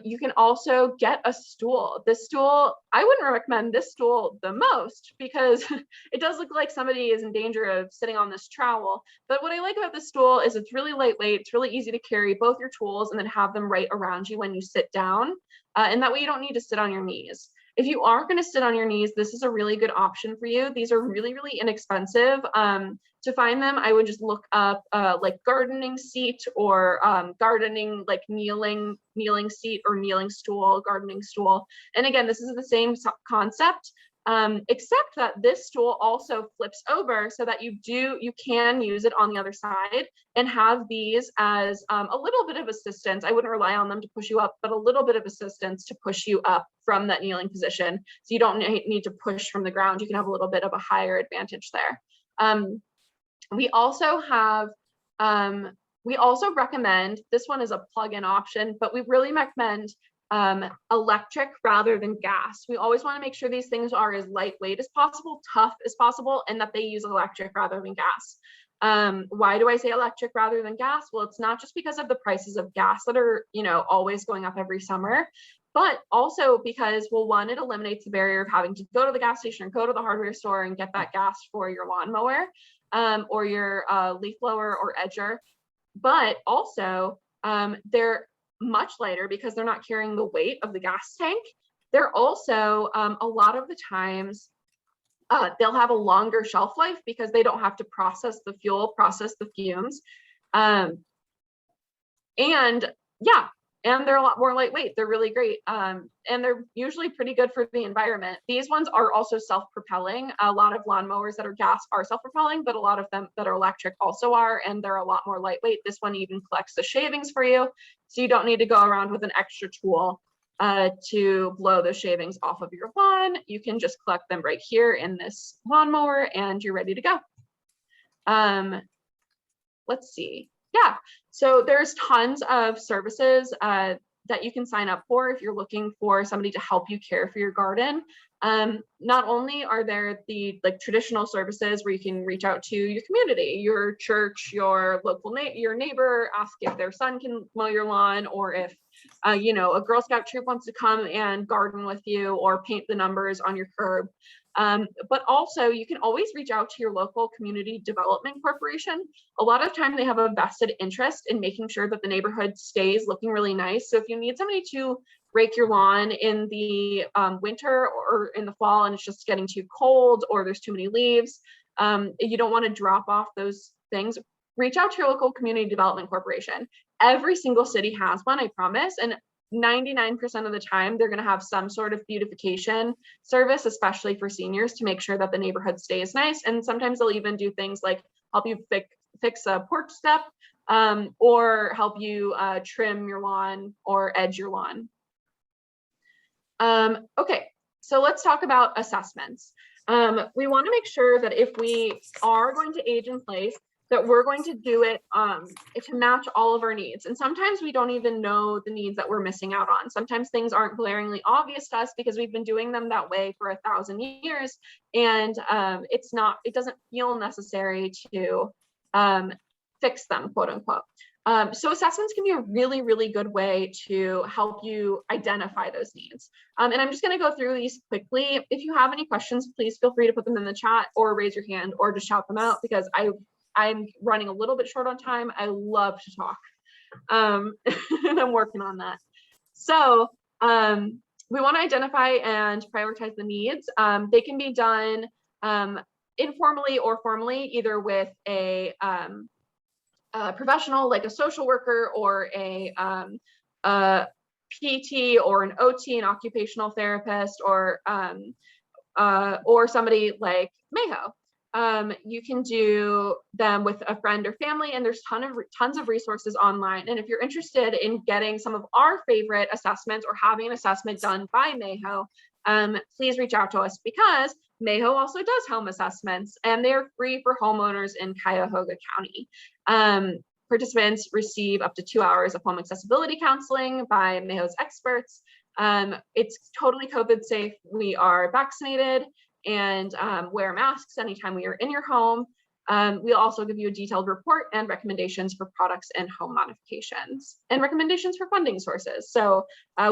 A: You can also get a stool. This stool, I wouldn't recommend this stool the most because it does look like somebody is in danger of sitting on this trowel. But what I like about this stool is it's really lightweight, it's really easy to carry both your tools and then have them right around you when you sit down. And that way you don't need to sit on your knees. If you are going to sit on your knees, this is a really good option for you. These are really, really inexpensive. To find them, I would just look up like gardening seat or gardening, like kneeling seat or kneeling stool, gardening stool. And again, this is the same concept, except that this stool also flips over so that you can use it on the other side and have these as a little bit of assistance. I wouldn't rely on them to push you up, but a little bit of assistance to push you up from that kneeling position. So you don't need to push from the ground. You can have a little bit of a higher advantage there. We also recommend, this one is a plug-in option, but we really recommend electric rather than gas. We always want to make sure these things are as lightweight as possible, tough as possible, and that they use electric rather than gas. Why do I say electric rather than gas? Well, it's not just because of the prices of gas that are, always going up every summer, but also because, well, one, it eliminates the barrier of having to go to the gas station or go to the hardware store and get that gas for your lawnmower, or your leaf blower or edger. But also, they're much lighter because they're not carrying the weight of the gas tank. They're also, a lot of the times, they'll have a longer shelf life because they don't have to process the fuel, process the fumes. And yeah, and they're a lot more lightweight. They're really great. And they're usually pretty good for the environment. These ones are also self-propelling. A lot of lawnmowers that are gas are self-propelling, but a lot of them that are electric also are, and they're a lot more lightweight. This one even collects the shavings for you, so you don't need to go around with an extra tool to blow the shavings off of your lawn. You can just collect them right here in this lawnmower and you're ready to go. Let's see. Yeah, so there's tons of services that you can sign up for if you're looking for somebody to help you care for your garden. Not only are there the traditional services where you can reach out to your community, your church, your local your neighbor, ask if their son can mow your lawn, or if you know, a Girl Scout troop wants to come and garden with you or paint the numbers on your curb. But also you can always reach out to your local community development corporation. A lot of time they have a vested interest in making sure that the neighborhood stays looking really nice. So if you need somebody to rake your lawn in the winter or in the fall and it's just getting too cold or there's too many leaves, you don't want to drop off those things, reach out to your local community development corporation. Every single city has one, I promise. And 99% of the time, they're going to have some sort of beautification service, especially for seniors, to make sure that the neighborhood stays nice. And sometimes they'll even do things like help you fix a porch step, or help you trim your lawn or edge your lawn. Okay, so let's talk about assessments. We want to make sure that if we are going to age in place, that we're going to do it to match all of our needs. And sometimes we don't even know the needs that we're missing out on. Sometimes things aren't glaringly obvious to us because we've been doing them that way for 1,000 years. And it doesn't feel necessary to fix them, quote unquote. So assessments can be a really, really good way to help you identify those needs. And I'm just going to go through these quickly. If you have any questions, please feel free to put them in the chat or raise your hand or just shout them out, because I'm running a little bit short on time. I love to talk, and I'm working on that. So we want to identify and prioritize the needs. They can be done informally or formally, either with a professional like a social worker or a PT or an OT, an occupational therapist, or somebody like MAHO. You can do them with a friend or family, and there's tons of resources online. And if you're interested in getting some of our favorite assessments or having an assessment done by MAHO, please reach out to us, because MAHO also does home assessments, and they're free for homeowners in Cuyahoga County. Participants receive up to 2 hours of home accessibility counseling by MAHO's experts. It's totally COVID safe. We are vaccinated and wear masks anytime we are in your home. We'll also give you a detailed report and recommendations for products and home modifications, and recommendations for funding sources. So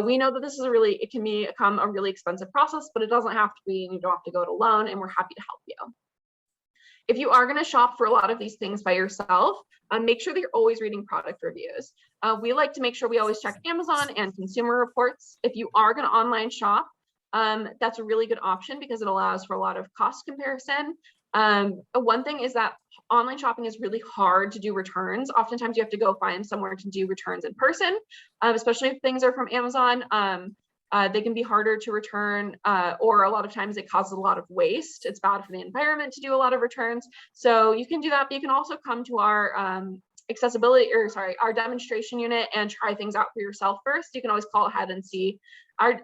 A: we know that this is it can become a really expensive process, but it doesn't have to be, and you don't have to go it alone, and we're happy to help you. If you are going to shop for a lot of these things by yourself, make sure that you're always reading product reviews. We like to make sure we always check Amazon and Consumer Reports. If you are going to online shop, that's a really good option because it allows for a lot of cost comparison. One thing is that online shopping is really hard to do returns. Oftentimes you have to go find somewhere to do returns in person, especially if things are from Amazon. They can be harder to return, or a lot of times it causes a lot of waste. It's bad for the environment to do a lot of returns. So you can do that, but you can also come to our our demonstration unit and try things out for yourself first. You can always call ahead and see.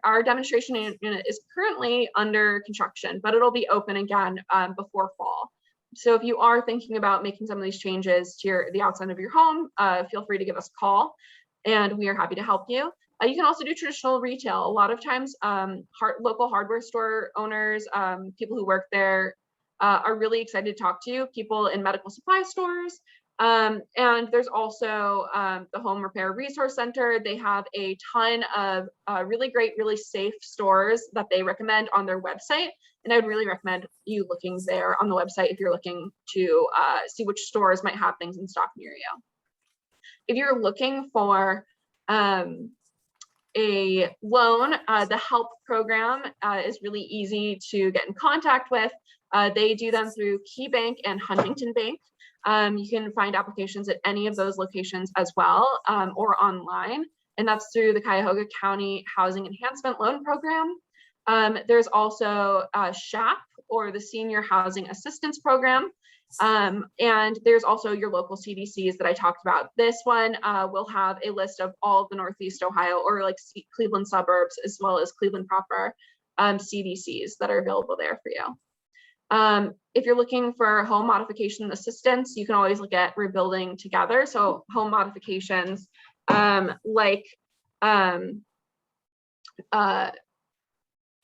A: Our demonstration unit is currently under construction, but it'll be open again before fall. So if you are thinking about making some of these changes to the outside of your home, feel free to give us a call, and we are happy to help you. You can also do traditional retail. A lot of times, local hardware store owners, people who work there, are really excited to talk to you. People in medical supply stores. And there's also the Home Repair Resource Center. They have a ton of really great, really safe stores that they recommend on their website. And I would really recommend you looking there on the website if you're looking to see which stores might have things in stock near you. If you're looking for a loan, the HELP program is really easy to get in contact with. They do them through Key Bank and Huntington Bank. You can find applications at any of those locations as well, or online, and that's through the Cuyahoga County Housing Enhancement Loan Program. There's also SHAP, or the Senior Housing Assistance Program, and there's also your local CDCs that I talked about. This one will have a list of all of the Northeast Ohio, or like Cleveland suburbs, as well as Cleveland proper CDCs that are available there for you. If you're looking for home modification assistance, you can always look at Rebuilding Together. So home modifications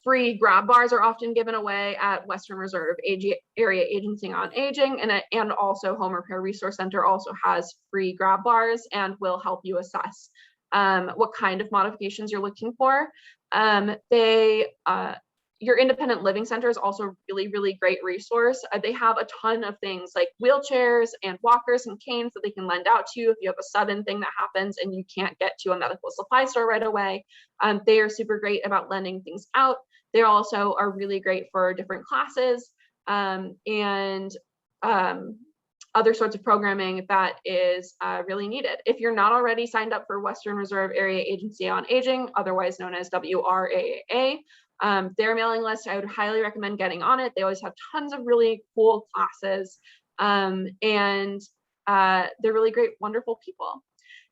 A: free grab bars are often given away at Western Reserve Area Agency on Aging, and also Home Repair Resource Center also has free grab bars and will help you assess what kind of modifications you're looking for. Your independent living center is also a really, really great resource. They have a ton of things like wheelchairs and walkers and canes that they can lend out to you if you have a sudden thing that happens and you can't get to a medical supply store right away. They are super great about lending things out. They also are really great for different classes and other sorts of programming that is really needed. If you're not already signed up for Western Reserve Area Agency on Aging, otherwise known as WRAA, their mailing list, I would highly recommend getting on it. They always have tons of really cool classes and they're really great, wonderful people.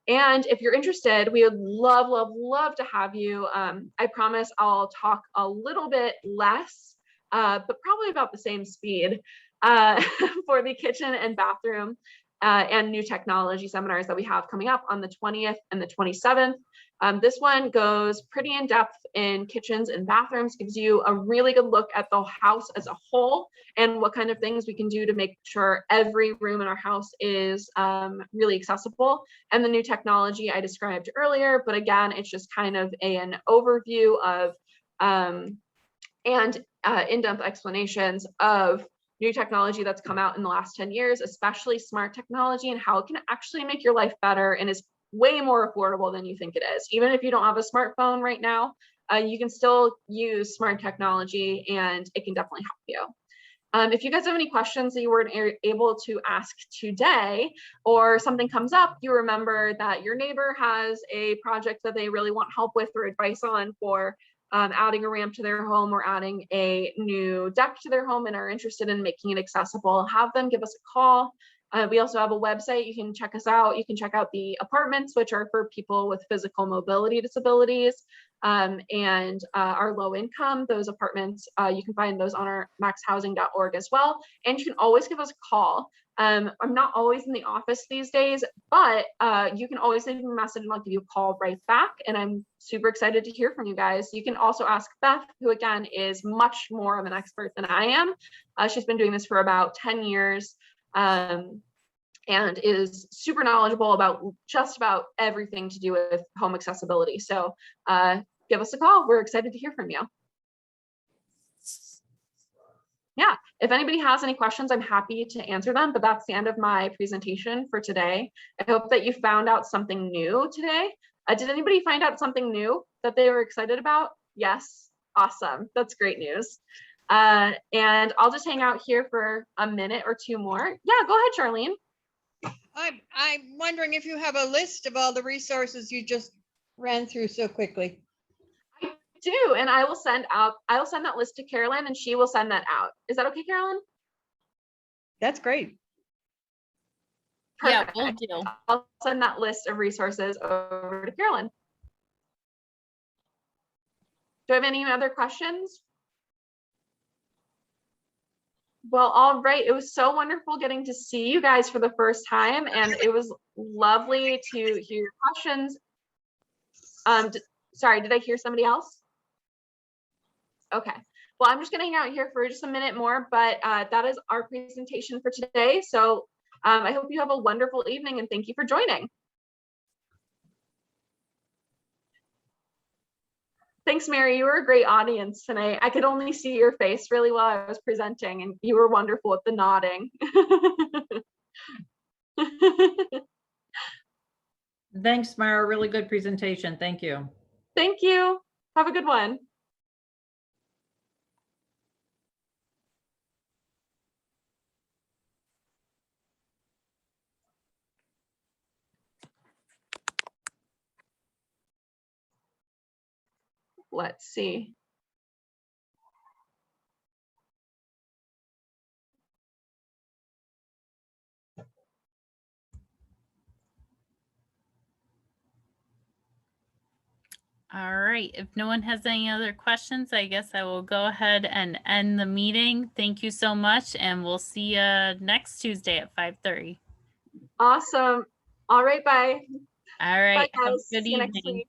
A: And if you're interested, we would love, love, love to have you. I promise I'll talk a little bit less, but probably about the same speed for the kitchen and bathroom and new technology seminars that we have coming up on the 20th and the 27th. This one goes pretty in depth in kitchens and bathrooms, gives you a really good look at the house as a whole and what kind of things we can do to make sure every room in our house is really accessible. And the new technology I described earlier, but again, it's just kind of an overview of and in-depth explanations of new technology that's come out in the last 10 years, especially smart technology and how it can actually make your life better and is way more affordable than you think it is. Even if you don't have a smartphone right now, you can still use smart technology and it can definitely help you. If you guys have any questions that you weren't able to ask today or something comes up, you remember that your neighbor has a project that they really want help with or advice on for adding a ramp to their home or adding a new deck to their home and are interested in making it accessible, have them give us a call. We also have a website. You can check us out. You can check out the apartments, which are for people with physical mobility disabilities and are low income. Those apartments, you can find those on our maxhousing.org as well. And you can always give us a call. I'm not always in the office these days, but you can always leave me a message and I'll give you a call right back. And I'm super excited to hear from you guys. You can also ask Beth, who again is much more of an expert than I am. She's been doing this for about 10 years. And is super knowledgeable about just about everything to do with home accessibility. So give us a call. We're excited to hear from you. Yeah, if anybody has any questions, I'm happy to answer them, but that's the end of my presentation for today. I hope that you found out something new today. Did anybody find out something new that they were excited about? Yes, awesome, that's great news. And I'll just hang out here for a minute or two more. Yeah, go ahead, Charlene.
D: I'm wondering if you have a list of all the resources you just ran through so quickly.
A: I do, and I will send that list to Carolyn and she will send that out. Is that okay, Carolyn?
D: That's great.
A: Perfect.
B: Yeah, we'll do.
A: I'll send that list of resources over to Carolyn. Do I have any other questions? Well, all right. It was so wonderful getting to see you guys for the first time, and it was lovely to hear your questions. Sorry, did I hear somebody else? Okay. Well, I'm just going to hang out here for just a minute more, but that is our presentation for today. So I hope you have a wonderful evening, and thank you for joining. Thanks, Mary. You were a great audience tonight. I could only see your face really well I was presenting, and you were wonderful at the nodding.
E: Thanks, Mara. Really good presentation. Thank you.
A: Thank you. Have a good one. Let's see.
B: All right, if no one has any other questions, I guess I will go ahead and end the meeting. Thank you so much, and we'll see you next Tuesday at 5:30.
A: Awesome. All right, bye.
B: All right,
A: Bye,
B: have a
A: guys.
B: good
A: See you next
B: evening.
A: week.